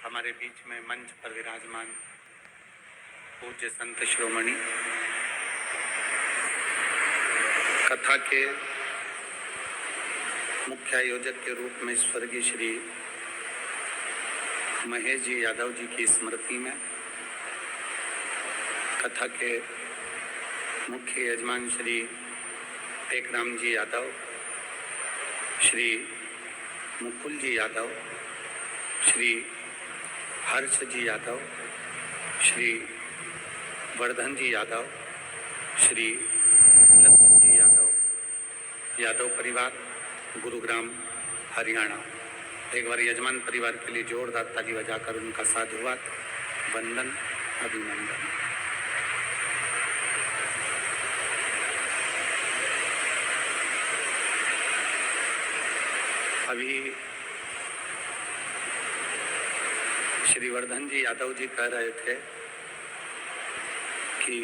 हमारे बीच में मंच पर विराजमान पूज्य संत शिरोमणि कथा के मुख्य आयोजक के रूप में स्वर्गीय श्री महेश जी यादव जी की स्मृति में कथा के मुख्य यजमान श्री टेकराम जी यादव, श्री मुकुल जी यादव, श्री हर्ष जी यादव, श्री वर्धन जी यादव, श्री लक्ष्य जी यादव, यादव परिवार गुरुग्राम हरियाणा। एक बार यजमान परिवार के लिए जोरदार ताली बजाकर उनका साधुवाद, वंदन, अभिनंदन। अभी श्री वर्धन जी यादव जी कह रहे थे कि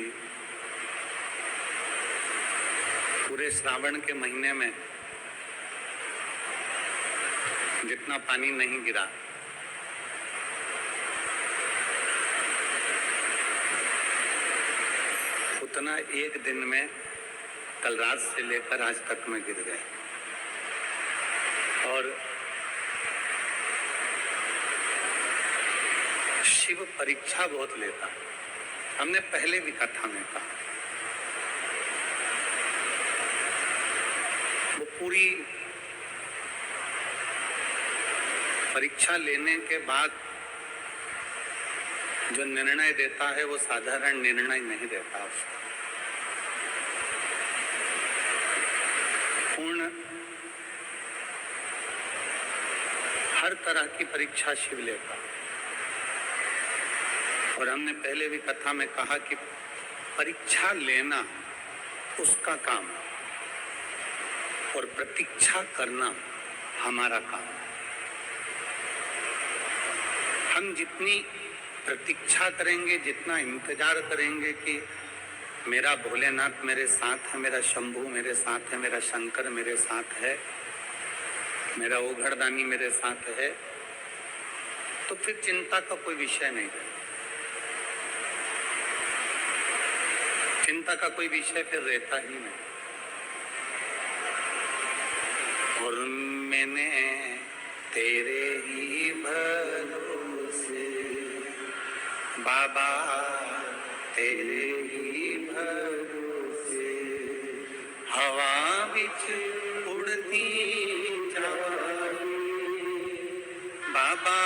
पूरे श्रावण के महीने में जितना पानी नहीं गिरा उतना एक दिन में कल रात से लेकर आज तक में गिर गए। और शिव परीक्षा बहुत लेता है। हमने पहले भी कथा में कहा, वो पूरी परीक्षा लेने के बाद जो निर्णय देता है वो साधारण निर्णय नहीं देता। उसका पूर्ण हर तरह की परीक्षा शिव लेता। और हमने पहले भी कथा में कहा कि परीक्षा लेना उसका काम और प्रतीक्षा करना हमारा काम। हम जितनी प्रतीक्षा करेंगे, जितना इंतजार करेंगे कि मेरा भोलेनाथ मेरे साथ है, मेरा शंभू मेरे साथ है, मेरा शंकर मेरे साथ है, मेरा ओघड़दानी मेरे साथ है, तो फिर चिंता का कोई विषय नहीं है। चिंता का कोई विषय फिर रहता ही नहीं। और मैंने तेरे ही भरोसे बाबा, तेरे ही भरोसे हवा बिच उड़ती जाई बाबा,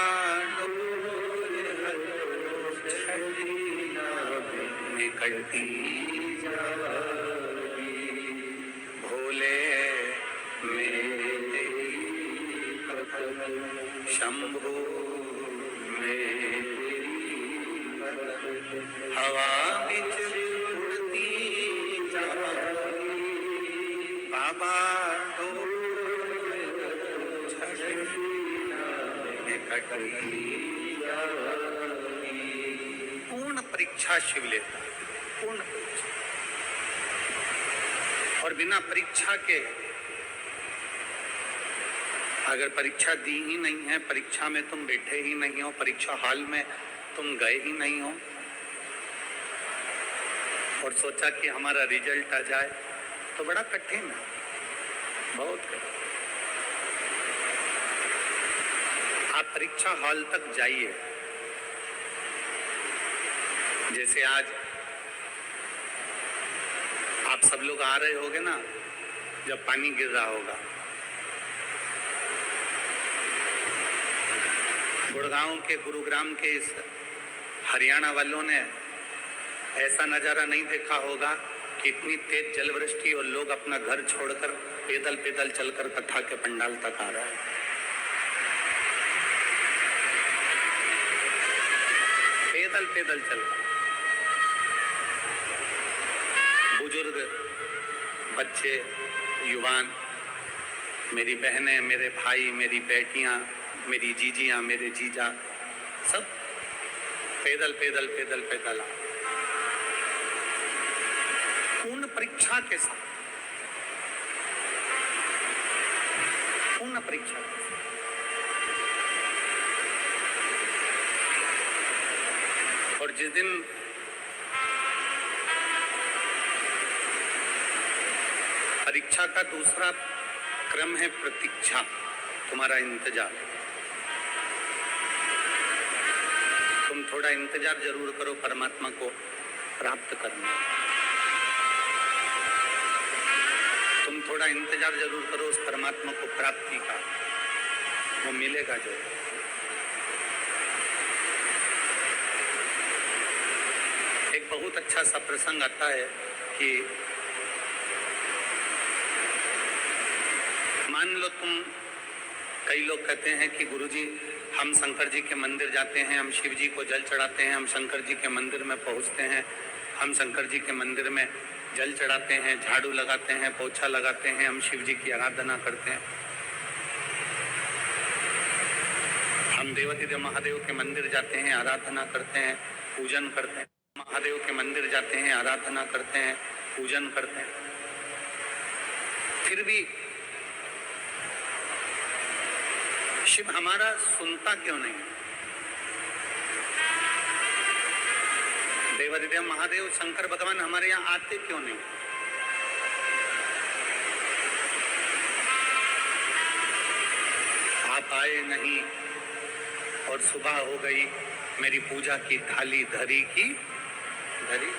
निकलती जाई भोले मेरे शंभू मेरी हवा बिच उड़ती जाई बाबा, पूर्ण परीक्षा शिव लेता है, पूर्ण परीक्षा। और बिना परीक्षा के अगर परीक्षा दी ही नहीं है, परीक्षा में तुम बैठे ही नहीं हो, परीक्षा हॉल में तुम गए ही नहीं हो और सोचा कि हमारा रिजल्ट आ जाए, तो बड़ा कठिन है, बहुत कठिन। आप परीक्षा हॉल तक जाइए। जैसे आज आप सब लोग आ रहे होगे ना, जब पानी गिर रहा होगा, गुड़गांव के, गुरुग्राम के इस हरियाणा वालों ने ऐसा नजारा नहीं देखा होगा कि इतनी तेज जलवृष्टि और लोग अपना घर छोड़कर पैदल पैदल चलकर कथा के पंडाल तक आ रहा है। पैदल पैदल चल, बुजुर्ग, बच्चे, युवान, मेरी बहनें, मेरे भाई, मेरी बेटियां, मेरी जीजियां, मेरे जीजा, सब पैदल पैदल पैदल पैदल पूर्ण परीक्षा के साथ, पूर्ण परीक्षा। जिस दिन परीक्षा का दूसरा क्रम है प्रतीक्षा, तुम्हारा इंतजार। तुम थोड़ा इंतजार जरूर करो परमात्मा को प्राप्त करने। तुम थोड़ा इंतजार जरूर करो उस परमात्मा को प्राप्ति का, वो मिलेगा जो। एक बहुत अच्छा सा प्रसंग आता है कि मान लो तुम, कई लोग कहते हैं कि गुरुजी हम शंकर जी के मंदिर जाते हैं, हम शिव जी को जल चढ़ाते हैं, हम शंकर जी के मंदिर में पहुंचते हैं, हम शंकर जी के मंदिर में जल चढ़ाते हैं, झाड़ू लगाते हैं, पोछा लगाते हैं, हम शिव जी की आराधना करते हैं। हम देवाधिदेव महादेव के मंदिर जाते हैं, आराधना करते हैं, पूजन करते हैं। महादेव के मंदिर जाते हैं, आराधना करते हैं, पूजन करते हैं। फिर भी शिव हमारा सुनता क्यों नहीं? देवाधिदेव महादेव शंकर भगवान हमारे यहाँ आते क्यों नहीं? आप आए नहीं और सुबह हो गई, मेरी पूजा की थाली धरी की धरी।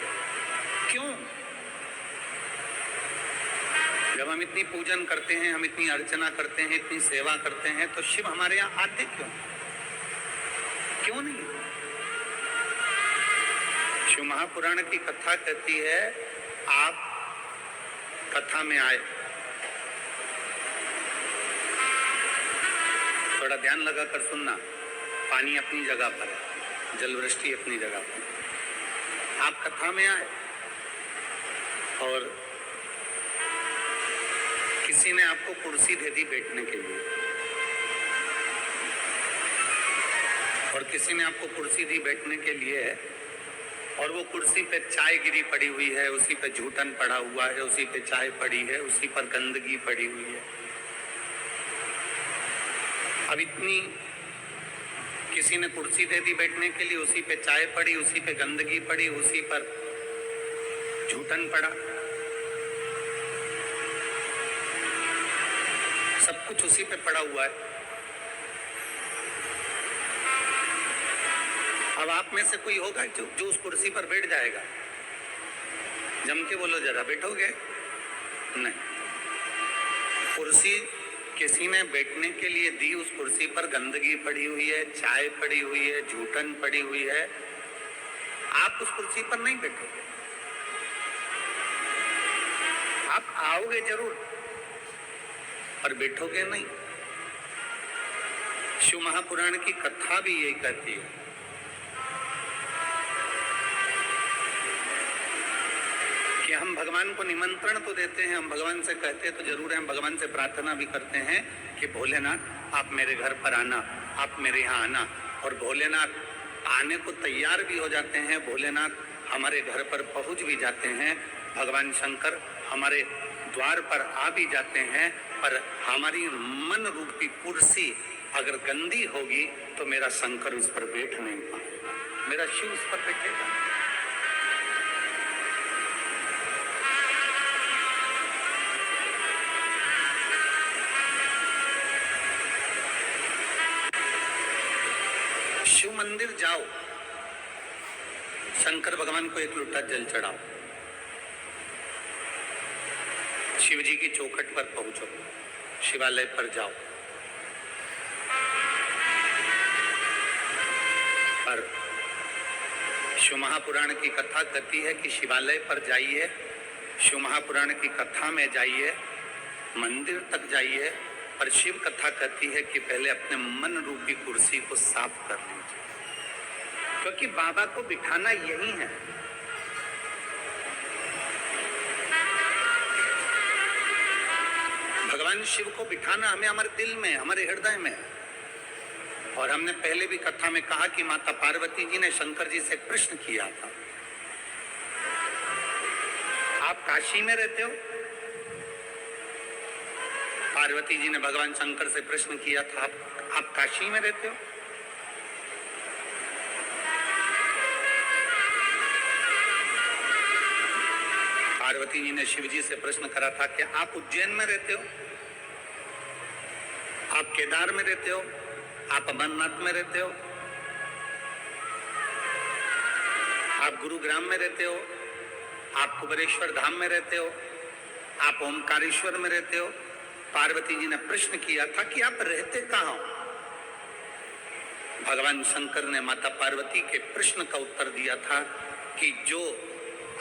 क्यों? जब हम इतनी पूजन करते हैं, हम इतनी अर्चना करते हैं, इतनी सेवा करते हैं, तो शिव हमारे यहाँ आते क्यों? क्यों नहीं? शिव महापुराण की कथा कहती है, आप कथा में आए, थोड़ा ध्यान लगाकर सुनना। पानी अपनी जगह पर है, जलवृष्टि अपनी जगह पर। आप कथा में आए और किसी ने आपको कुर्सी दे दी बैठने के लिए, और किसी ने आपको कुर्सी दी बैठने के लिए, और वो कुर्सी पे चाय गिरी पड़ी हुई है, उसी पे झूठन पड़ा हुआ है, उसी पे चाय पड़ी है, उसी पर गंदगी पड़ी हुई है। अब इतनी किसी ने कुर्सी दे दी बैठने के लिए, उसी पे चाय पड़ी, उसी पे गंदगी पड़ी, उसी पर झूठन पड़ा, सब कुछ उसी पे पड़ा हुआ है। अब आप में से कोई होगा जो उस कुर्सी पर बैठ जाएगा? जम के बोलो जरा, बैठोगे? नहीं। कुर्सी किसी ने बैठने के लिए दी, उस कुर्सी पर गंदगी पड़ी हुई है, चाय पड़ी हुई है, झूठन पड़ी हुई है, आप उस कुर्सी पर नहीं बैठोगे। आप आओगे जरूर पर बैठोगे नहीं। शिव महापुराण की कथा भी यही कहती है कि हम भगवान को निमंत्रण तो देते हैं, हम भगवान से कहते तो जरूर हैं, हम भगवान से प्रार्थना भी करते हैं कि भोलेनाथ आप मेरे घर पर आना, आप मेरे यहाँ आना। और भोलेनाथ आने को तैयार भी हो जाते हैं, भोलेनाथ हमारे घर पर पहुंच भी जाते हैं, भगवान शंकर हमारे द्वार पर आ भी जाते हैं। पर हमारी मन रूपी कुर्सी अगर गंदी होगी तो मेरा शंकर उस पर बैठ नहीं पाएगा, मेरा शिव उस पर बैठेगा। शिव मंदिर जाओ, शंकर भगवान को एक लोटा जल चढ़ाओ, शिव जी की चौखट पर पहुंचो, शिवालय पर जाओ, पर शिव महापुराण की कथा कहती है कि शिवालय पर जाइए, शिव महापुराण की कथा में जाइए, मंदिर तक जाइए, पर शिव कथा कहती है कि पहले अपने मन रूपी कुर्सी को साफ कर लीजिए, क्योंकि बाबा को बिठाना यही है। भगवान शिव को बिठाना हमें हमारे दिल में, हमारे हृदय में। और हमने पहले भी कथा में कहा कि माता पार्वती जी ने शंकर जी से प्रश्न किया था, आप काशी में रहते हो? पार्वती जी ने भगवान शंकर से प्रश्न किया था, आप काशी में रहते हो? पार्वती जी ने शिव जी से प्रश्न करा था कि आप उज्जैन में रहते हो, आप केदार में रहते हो, आप अमरनाथ में रहते हो, आप गुरुग्राम में रहते हो, आप कुबेरेश्वर धाम में रहते हो, आप ओमकारेश्वर में रहते हो। पार्वती जी ने प्रश्न किया था कि आप रहते कहाँ हो? भगवान शंकर ने माता पार्वती के प्रश्न का उत्तर दिया था कि जो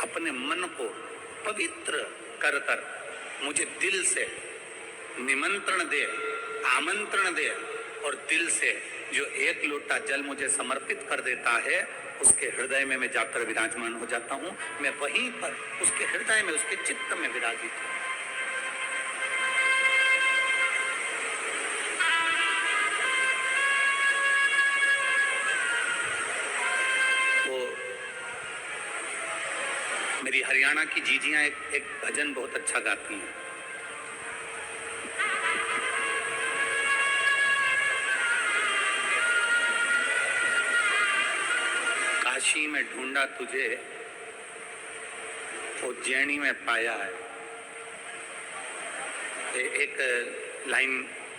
अपने मन को पवित्र कर कर मुझे दिल से निमंत्रण दे, आमंत्रण दे और दिल से जो एक लोटा जल मुझे समर्पित कर देता है, उसके हृदय में मैं जाकर विराजमान हो जाता हूँ। मैं वहीं पर उसके हृदय में, उसके चित्त में विराजित हूँ। मेरी हरियाणा की जीजियां एक भजन बहुत अच्छा गाती हैं। काशी में ढूंढा तुझे, उज्जैनी में पाया है। एक लाइन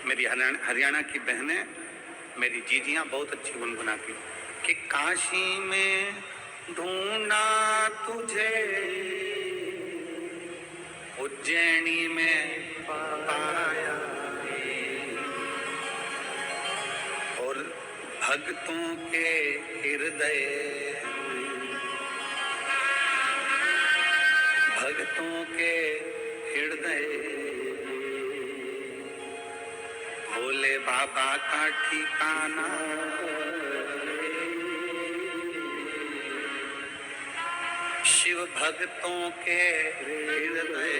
मेरी हरियाणा की बहनें, मेरी जीजियां बहुत अच्छी गुनगुनाती कि काशी में ढूंढा तुझे, उज्जैनी में पाया, और भक्तों के हृदय, भक्तों के हृदय भोले बाबा का ठिकाना। शिव भक्तों के हृदय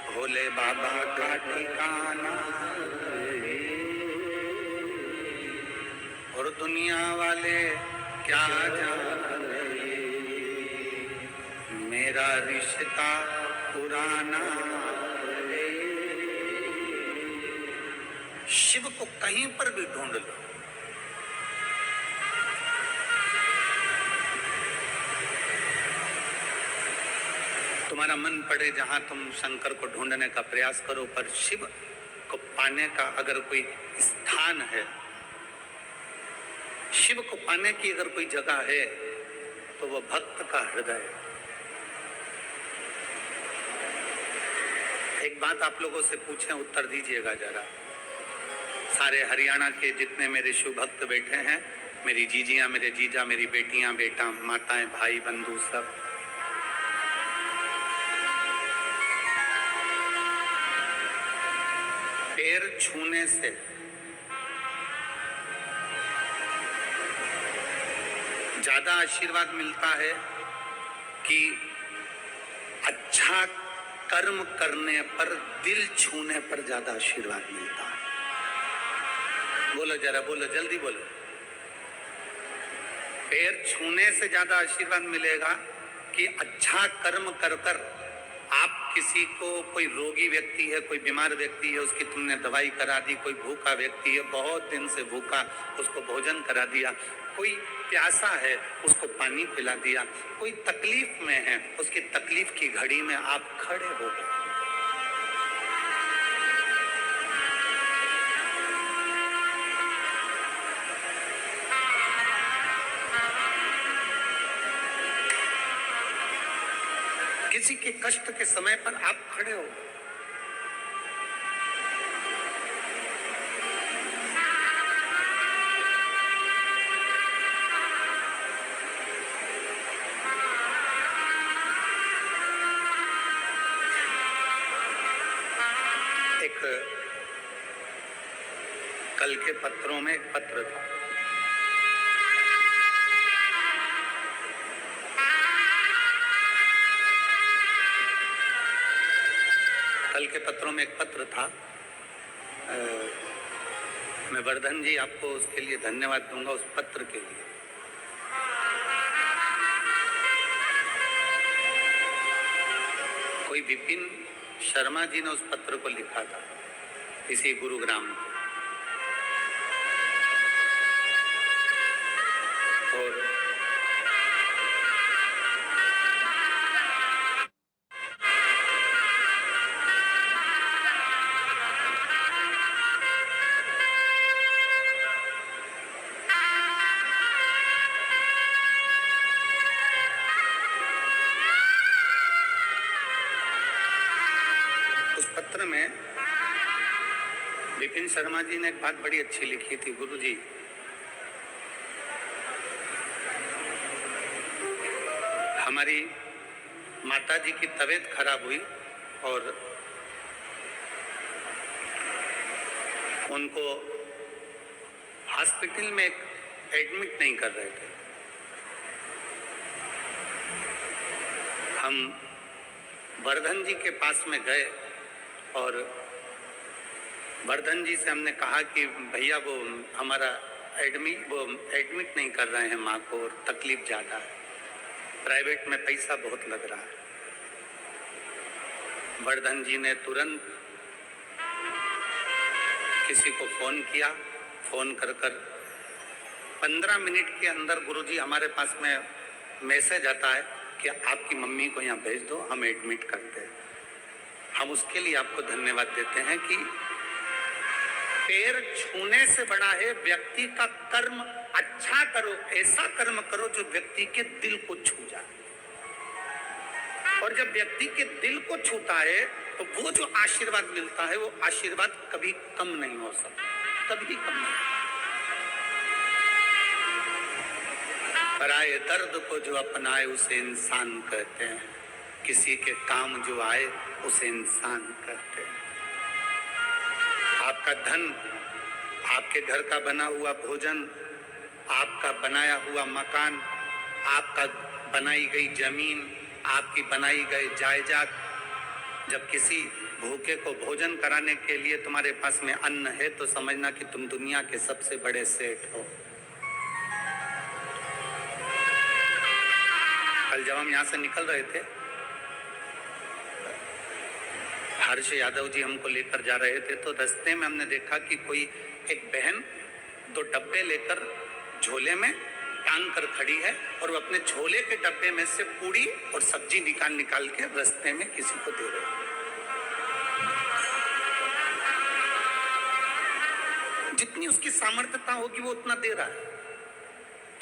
भोले बाबा का ठिकाना। और दुनिया वाले क्या जाने मेरा रिश्ता पुराना। शिव को कहीं पर भी ढूंढ लो, तुम्हारा मन पड़े जहां तुम शंकर को ढूंढने का प्रयास करो, पर शिव को पाने का अगर कोई स्थान है, शिव को पाने की अगर कोई जगह है, तो वो भक्त का हृदय है। एक बात आप लोगों से पूछें, उत्तर दीजिएगा जरा। सारे हरियाणा के जितने मेरे शिव भक्त बैठे हैं, मेरी जीजियां, मेरे जीजा, मेरी बेटियां, बेटा, माताएं, भाई, बंधु सब, पैर छूने से ज्यादा आशीर्वाद मिलता है कि अच्छा कर्म करने पर, दिल छूने पर ज्यादा आशीर्वाद मिलता है? बोलो जरा, बोलो, जल्दी बोलो। पैर छूने से ज्यादा आशीर्वाद मिलेगा कि अच्छा कर्म कर कर आप किसी को, कोई रोगी व्यक्ति है, कोई बीमार व्यक्ति है, उसकी तुमने दवाई करा दी, कोई भूखा व्यक्ति है, बहुत दिन से भूखा, उसको भोजन करा दिया, कोई प्यासा है, उसको पानी पिला दिया, कोई तकलीफ में है, उसकी तकलीफ की घड़ी में आप खड़े हो गए। किसी के कष्ट के समय पर आप खड़े हो। एक कल के पत्रों में एक पत्र था, कल के पत्रों में एक पत्र था। मैं वर्धन जी आपको उसके लिए धन्यवाद दूंगा, उस पत्र के लिए। कोई विपिन शर्मा जी ने उस पत्र को लिखा था, इसी गुरुग्राम में। और विपिन शर्मा जी ने एक बात बड़ी अच्छी लिखी थी, गुरु जी, हमारी माता जी की तबीयत खराब हुई और उनको हॉस्पिटल में एडमिट नहीं कर रहे थे। हम वर्धन जी के पास में गए और वर्धन जी से हमने कहा कि भैया वो हमारा एडमिट नहीं कर रहे हैं माँ को और तकलीफ ज़्यादा है, प्राइवेट में पैसा बहुत लग रहा है। वर्धन जी ने तुरंत किसी को फ़ोन किया, फ़ोन कर 15 मिनट के अंदर गुरुजी हमारे पास में मैसेज आता है कि आपकी मम्मी को यहाँ भेज दो, हम एडमिट करते हैं। हम उसके लिए आपको धन्यवाद देते हैं कि पैर छूने से बड़ा है व्यक्ति का कर्म। अच्छा करो, ऐसा कर्म करो जो व्यक्ति के दिल को छू जाए, और जब व्यक्ति के दिल को छूता है तो वो जो आशीर्वाद मिलता है वो आशीर्वाद कभी कम नहीं हो सकता, कभी कम नहीं। पराये दर्द को जो अपनाए उसे इंसान कहते हैं, किसी के काम जो आए उसे इंसान कहते हैं। आपका धन, आपके घर का बना हुआ भोजन, आपका बनाया हुआ मकान, आपका बनाई गई जमीन, आपकी बनाई गई जायदाद, जब किसी भूखे को भोजन कराने के लिए तुम्हारे पास में अन्न है तो समझना कि तुम दुनिया के सबसे बड़े सेठ हो। कल जब हम यहाँ से निकल रहे थे, हर्ष यादव जी हमको लेकर जा रहे थे, तो रास्ते में हमने देखा कि कोई एक बहन 2 डब्बे लेकर झोले में टांग कर खड़ी है और वो अपने झोले के डब्बे में से पूड़ी और सब्जी निकाल के रास्ते में किसी को दे रहे हैं। जितनी उसकी सामर्थ्यता होगी वो उतना दे रहा है।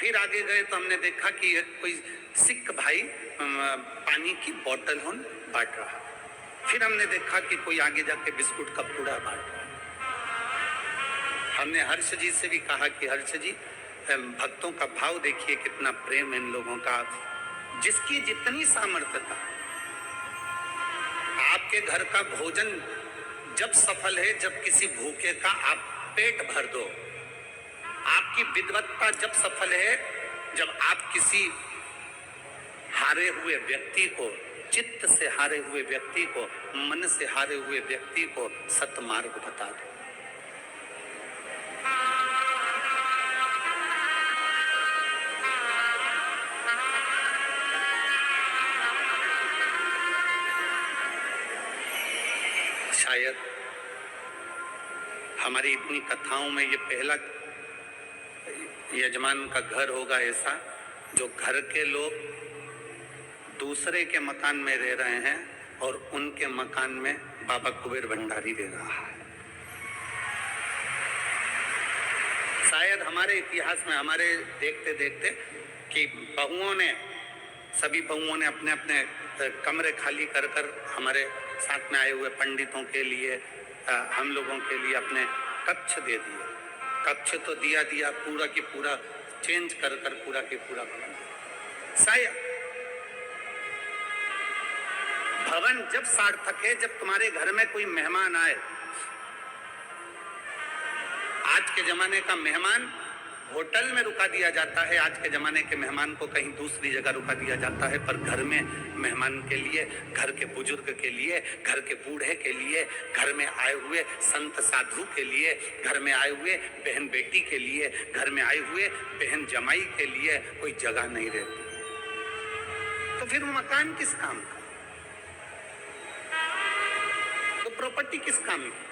फिर आगे गए तो हमने देखा कि कोई सिख भाई पानी की बोतल बांट रहा है। फिर हमने देखा कि कोई आगे जाके बिस्कुट का पूड़ा बांट रहा है। हमने हर्ष जी से भी कहा कि हर्ष जी, भक्तों का भाव देखिए, कितना प्रेम इन लोगों का। जिसकी जितनी सामर्थ्यता, आपके घर का भोजन जब सफल है जब किसी भूखे का आप पेट भर दो। आपकी विद्वत्ता जब सफल है जब आप किसी हारे हुए व्यक्ति को, चित्त से हारे हुए व्यक्ति को, मन से हारे हुए व्यक्ति को सत्मार्ग बता दो। शायद हमारी इतनी कथाओं में ये पहला यजमान का घर होगा ऐसा, जो घर के लोग दूसरे के मकान में रह रहे हैं और उनके मकान में बाबा कुबेर भंडारी रह रहा है। शायद हमारे इतिहास में, हमारे देखते देखते कि सभी बहुओं ने अपने अपने कमरे खाली कर हमारे साथ में आए हुए पंडितों के लिए, हम लोगों के लिए अपने कक्ष दे दिए। कक्ष तो दिया पूरा की पूरा चेंज कर पूरा की पूरा भवन। शायद भवन जब सार्थक है जब तुम्हारे घर में कोई मेहमान आए। आज के जमाने का मेहमान होटल में रुका दिया जाता है, आज के जमाने के मेहमान को कहीं दूसरी जगह रुका दिया जाता है, पर घर में मेहमान के लिए, घर के बुजुर्ग के लिए, घर के बूढ़े के लिए, घर में आए हुए संत साधु के लिए, घर में आए हुए बहन बेटी के लिए, घर में आए हुए बहन जमाई के लिए कोई जगह नहीं रहती। तो फिर वो मकान किस काम का? तो प्रॉपर्टी किस काम की?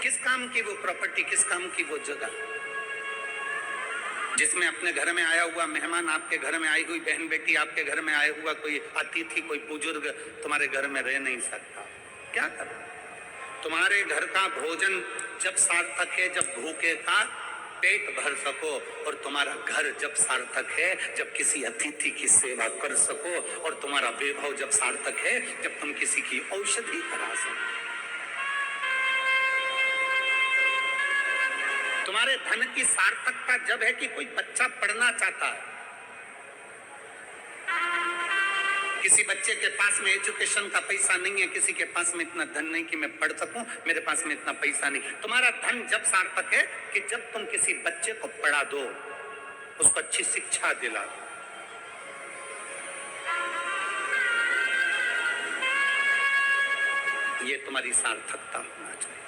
किस काम की वो प्रॉपर्टी, किस काम की वो जगह जिसमें अपने घर में आया हुआ मेहमान, आपके घर में आई हुई बहन बेटी, आपके घर में आया हुआ कोई अतिथि, कोई बुजुर्ग तुम्हारे घर में रह नहीं सकता। क्या करो? तुम्हारे घर का भोजन जब सार्थक है जब भूखे का पेट भर सको, और तुम्हारा घर जब सार्थक है जब किसी अतिथि की सेवा कर सको, और तुम्हारा वैभव जब सार्थक है जब तुम किसी की औषधि करा सको। तुम्हारे धन की सार्थकता जब है कि कोई बच्चा पढ़ना चाहता है। किसी बच्चे के पास में एजुकेशन का पैसा नहीं है, किसी के पास में इतना धन नहीं कि मैं पढ़ सकूं, मेरे पास में इतना पैसा नहीं। तुम्हारा धन जब सार्थक है कि जब तुम किसी बच्चे को पढ़ा दो, उसको अच्छी शिक्षा दिला दो। ये तुम्हारी सार्थकता होना चाहिए।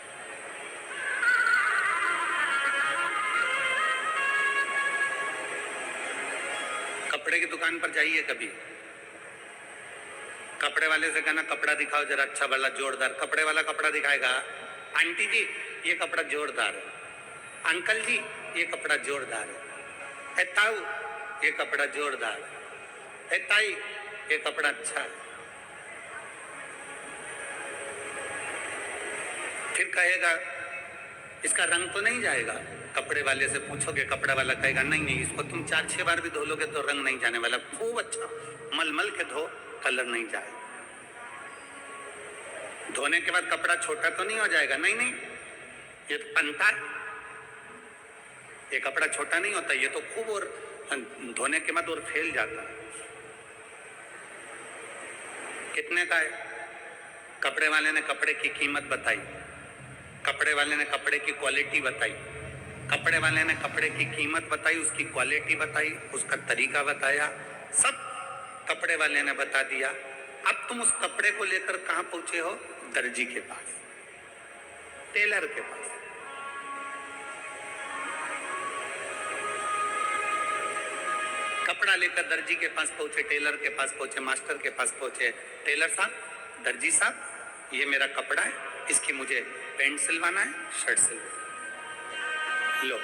कपड़े की दुकान पर जाइए, कभी कपड़े वाले से कहना कपड़ा दिखाओ जरा अच्छा वाला जोरदार। कपड़े वाला कपड़ा दिखाएगा, आंटी जी ये कपड़ा जोरदार है, अंकल जी ये कपड़ा जोरदार है, ताऊ ये कपड़ा जोरदार है, ताई ये कपड़ा अच्छा है। फिर कहेगा इसका रंग तो नहीं जाएगा। कपड़े वाले से पूछोगे, कपड़ा वाला कहेगा नहीं नहीं, इसको तुम 4-6 बार भी धो लोगे तो रंग नहीं जाने वाला, खूब अच्छा मल मल के धो, कलर नहीं जाएगा। धोने के बाद कपड़ा छोटा तो नहीं हो जाएगा, नहीं नहीं, ये तो बनता है, ये कपड़ा छोटा नहीं होता, ये तो खूब और धोने के बाद और फैल जाता है। कितने का है? कपड़े वाले ने कपड़े की कीमत बताई, कपड़े वाले ने कपड़े की क्वालिटी बताई, कपड़े वाले ने कपड़े की कीमत बताई, उसकी क्वालिटी बताई, उसका तरीका बताया, सब कपड़े वाले ने बता दिया। अब तुम उस कपड़े को लेकर कहां पहुंचे हो? दर्जी के पास, टेलर के पास। कपड़ा लेकर दर्जी के पास पहुंचे, टेलर के पास पहुंचे, मास्टर के पास पहुंचे। टेलर साहब, दर्जी साहब, ये मेरा कपड़ा है, इसकी मुझे पैंट सिलवाना है, शर्ट सिलवाना। लो,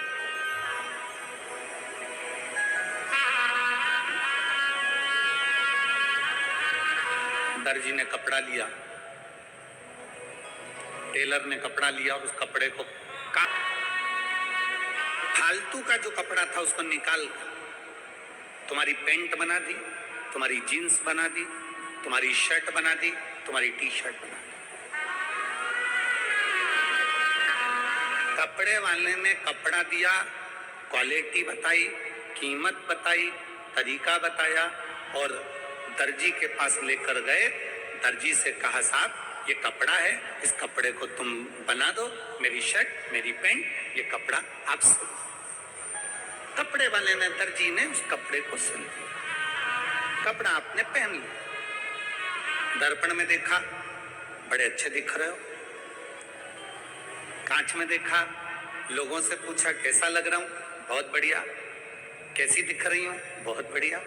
दर्जी ने कपड़ा लिया, टेलर ने कपड़ा लिया और उस कपड़े को फालतू का जो कपड़ा था उसको निकाल तुम्हारी पैंट बना दी, तुम्हारी जीन्स बना दी, तुम्हारी शर्ट बना दी, तुम्हारी टी शर्ट बना दी। कपड़े वाले ने कपड़ा दिया, क्वालिटी बताई, कीमत बताई, तरीका बताया, और दर्जी के पास लेकर गए। दर्जी से कहा साहब ये कपड़ा है, इस कपड़े को तुम बना दो, मेरी शर्ट, मेरी पैंट, ये कपड़ा आप सिल। कपड़े वाले ने, दर्जी ने उस कपड़े को सिल दिया, कपड़ा आपने पहन लिया। दर्पण में देखा, बड़े अच्छे दिख रहे हो। कांच में देखा, लोगों से पूछा कैसा लग रहा हूं? बहुत बढ़िया। कैसी दिख रही हूं? बहुत बढ़िया।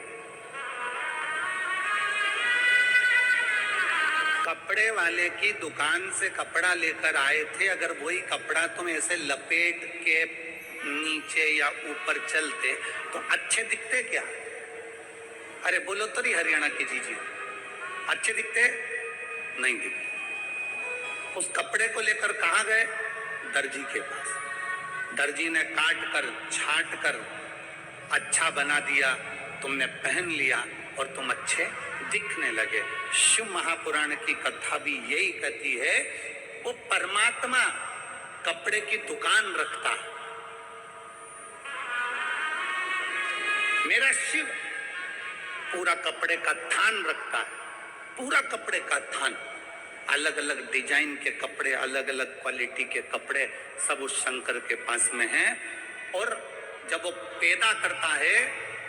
कपड़े वाले की दुकान से कपड़ा लेकर आए थे, अगर वही कपड़ा तुम ऐसे लपेट के नीचे या ऊपर चलते तो अच्छे दिखते क्या? अरे बोलो तो नहीं हरियाणा की जीजी, अच्छे दिखते? नहीं दिखते। उस कपड़े को लेकर कहां गए? दर्जी के पास। दर्जी ने काट कर, छांट कर अच्छा बना दिया, तुमने पहन लिया और तुम अच्छे दिखने लगे। शिव महापुराण की कथा भी यही कहती है, वो परमात्मा कपड़े की दुकान रखता है। मेरा शिव पूरा कपड़े का थान रखता है, पूरा कपड़े का थान। अलग अलग डिजाइन के कपड़े, अलग अलग क्वालिटी के कपड़े सब उस शंकर के पास में हैं। और जब वो पैदा करता है,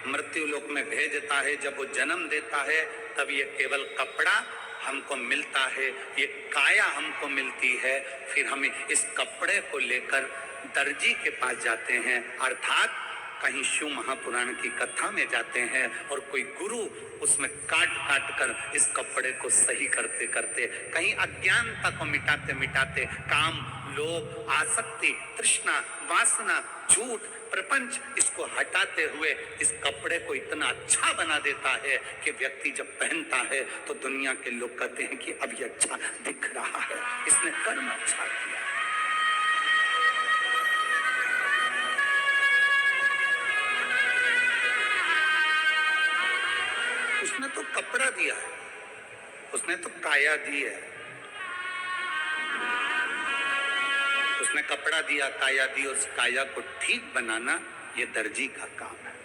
मृत्यु लोक में भेजता है, जब वो जन्म देता है, तब ये केवल कपड़ा हमको मिलता है, ये काया हमको मिलती है। फिर हम इस कपड़े को लेकर दर्जी के पास जाते हैं, अर्थात कहीं शिव महापुराण की कथा में जाते हैं और कोई गुरु उसमें काट काट कर इस कपड़े को सही करते करते, कहीं अज्ञानता को मिटाते मिटाते, काम, लोभ, आसक्ति, तृष्णा, वासना, झूठ, प्रपंच, इसको हटाते हुए इस कपड़े को इतना अच्छा बना देता है कि व्यक्ति जब पहनता है तो दुनिया के लोग कहते हैं कि अब ये अच्छा दिख रहा है, इसने कर्म अच्छा किया। उसने तो कपड़ा दिया है, उसने तो काया दी है, उसने कपड़ा दिया, काया दी, और उस काया को ठीक बनाना ये दर्जी का काम है।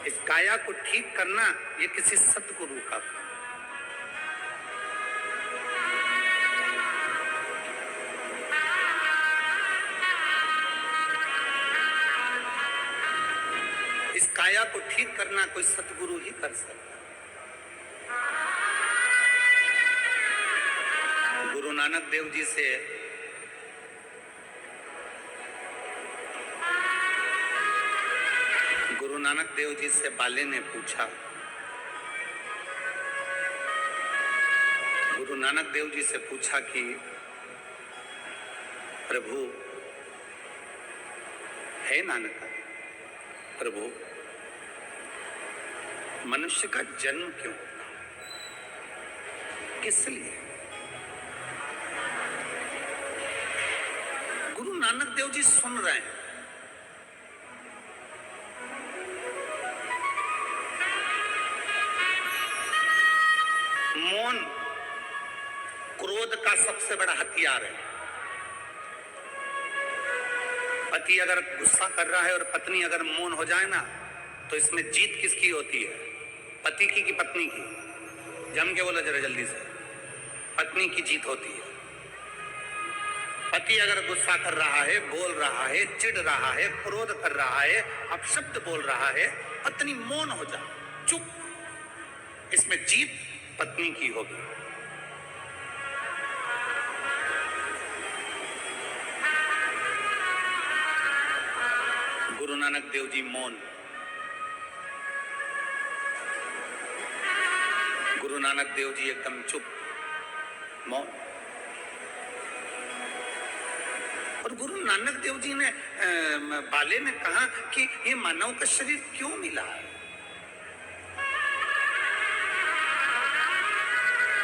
इस काया को ठीक करना ये किसी सतगुरु का काम। इस काया को ठीक करना कोई सतगुरु ही कर सकता। गुरु नानक देव जी से गुरु नानक देव जी से बाले ने पूछा, गुरु नानक देव जी से पूछा कि प्रभु, है नानक प्रभु, मनुष्य का जन्म क्यों होता, किस लिए? गुरु नानक देव जी सुन रहे हैं। मौन क्रोध का सबसे बड़ा हथियार है। पति अगर गुस्सा कर रहा है और पत्नी अगर मौन हो जाए ना, तो इसमें जीत किसकी होती है? पति की कि पत्नी की? जम के बोला जरा जल्दी से। पत्नी की जीत होती है। पति अगर गुस्सा कर रहा है, बोल रहा है, चिढ़ रहा है, क्रोध कर रहा है, अपशब्द बोल रहा है, पत्नी मौन हो जाए, चुप, इसमें जीत पत्नी की होगी। गुरु नानक देव जी मौन। गुरु नानक देव जी एकदम चुप, मौन। और गुरु नानक देव जी ने बाले ने कहा कि ये मानव का शरीर क्यों मिला है?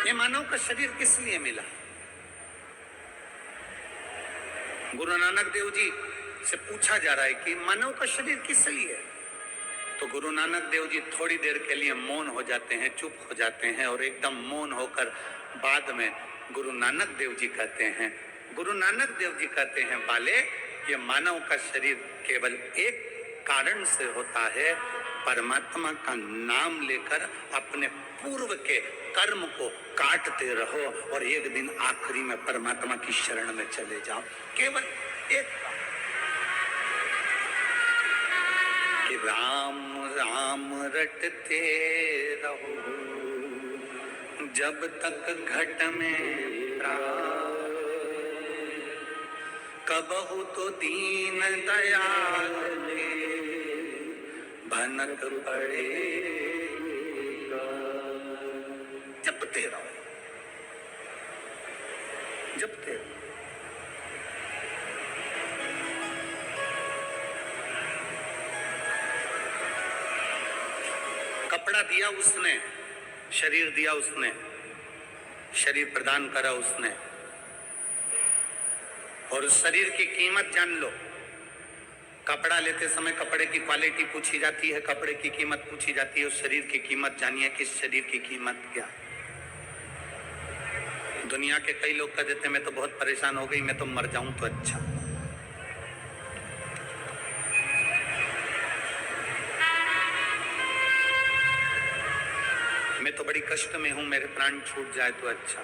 ये मानव का शरीर किस लिए मिला? गुरु नानक देव जी से पूछा जा रहा है कि मानव का शरीर किस लिए? तो गुरु नानक देव जी थोड़ी देर के लिए मौन हो जाते हैं, चुप हो जाते हैं, और एकदम मौन होकर बाद में गुरु नानक देव जी कहते हैं, गुरु नानक देव जी कहते हैं, बाले, ये मानव का शरीर केवल एक कारण से होता है, परमात्मा का नाम लेकर अपने पूर्व के कर्म को काटते रहो और एक दिन आखिरी में परमात्मा की शरण में चले जाओ। केवल एक, कि राम राम रटते रहो जब तक घट में प्राण, कबहु तो दीन दयाल भनक पड़ेगा। जपते रहो, जपते रहो। कपड़ा दिया उसने, शरीर दिया उसने, शरीर प्रदान करा उसने, और शरीर की कीमत जान लो। कपड़ा लेते समय कपड़े की क्वालिटी पूछी जाती है, कपड़े की कीमत पूछी जाती है, उस शरीर की कीमत जानिए कि शरीर की कीमत क्या। दुनिया के कई लोग कह देते मैं तो बहुत परेशान हो गई, मैं तो मर जाऊं तो अच्छा। मैं तो बड़ी कष्ट में हूं, मेरे प्राण छूट जाए तो अच्छा।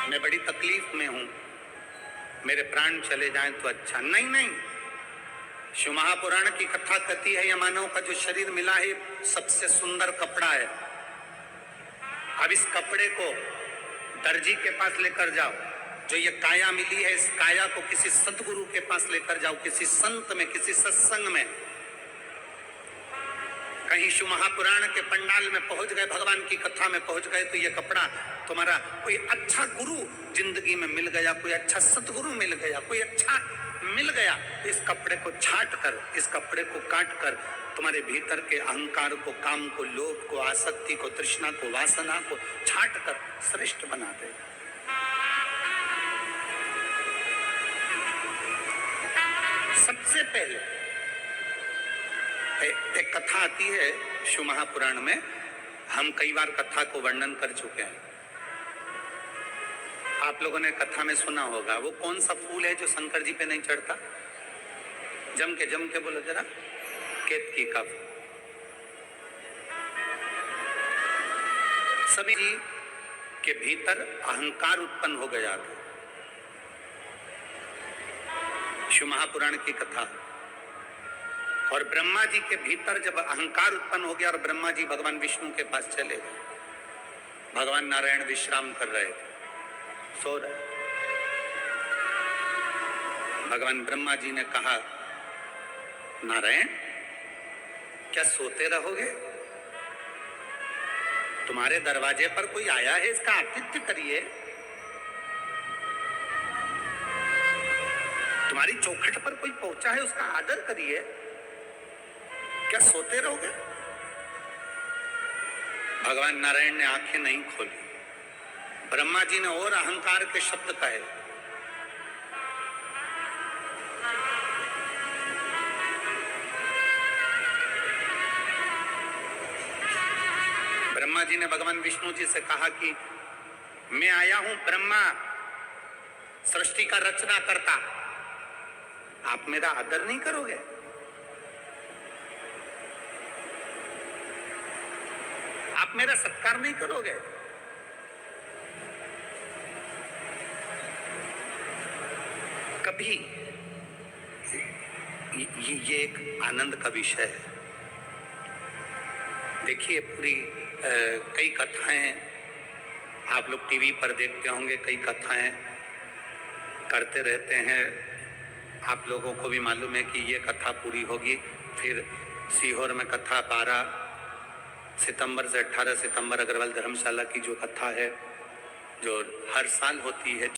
मैं बड़ी तकलीफ में हूं, मेरे प्राण चले जाएं तो अच्छा। नहीं नहीं, शिव महापुराण की कथा कहती है, यह मानव का जो शरीर मिला है सबसे सुंदर कपड़ा है। अब इस कपड़े को दर्जी के पास लेकर जाओ, जो ये काया मिली है इस काया को किसी सतगुरु के पास लेकर जाओ, किसी संत में, किसी सत्संग में। कहीं शिव महापुराण के पंडाल में पहुंच गए, भगवान की कथा में पहुंच गए, तो ये कपड़ा तुम्हारा कोई अच्छा गुरु जिंदगी में मिल गया, कोई अच्छा सतगुरु मिल गया, कोई अच्छा मिल गया, तो इस कपड़े को छाट कर, इस कपड़े को काट कर तुम्हारे भीतर के अहंकार को, काम को, लोभ को, आसक्ति को, तृष्णा को, वासना को छाट कर श्रेष्ठ बना देगा। सबसे पहले एक कथा आती है शिव महापुराण में, हम कई बार कथा को वर्णन कर चुके हैं। आप लोगों ने कथा में सुना होगा, वो कौन सा फूल है जो शंकर जी पे नहीं चढ़ता? जम के बोलो जरा। केतकी का फूल। सभी जी के भीतर अहंकार उत्पन्न हो गया था। शिव महापुराण की कथा। और ब्रह्मा जी के भीतर जब अहंकार उत्पन्न हो गया और ब्रह्मा जी भगवान विष्णु के पास चले गए, भगवान नारायण विश्राम कर रहे थे, सो रहे। भगवान ब्रह्मा जी ने कहा, नारायण क्या सोते रहोगे? तुम्हारे दरवाजे पर कोई आया है, इसका आतिथ्य करिए। तुम्हारी चौखट पर कोई पहुंचा है, उसका आदर करिए। क्या सोते रहोगे? भगवान नारायण ने आंखें नहीं खोली। ब्रह्मा जी ने और अहंकार के शब्द कहे। ब्रह्मा जी ने भगवान विष्णु जी से कहा कि मैं आया हूं ब्रह्मा, सृष्टि का रचना करता, आप मेरा आदर नहीं करोगे? आप मेरा सत्कार नहीं करोगे? कभी ये एक आनंद का विषय है। देखिए पूरी कई कथाएं आप लोग टीवी पर देखते होंगे, कई कथाएं करते रहते हैं। आप लोगों को भी मालूम है कि ये कथा पूरी होगी, फिर सीहोर में कथा 12 सितंबर से 18 सितंबर अग्रवाल धर्मशाला की जो कथा है, जो हर साल होती है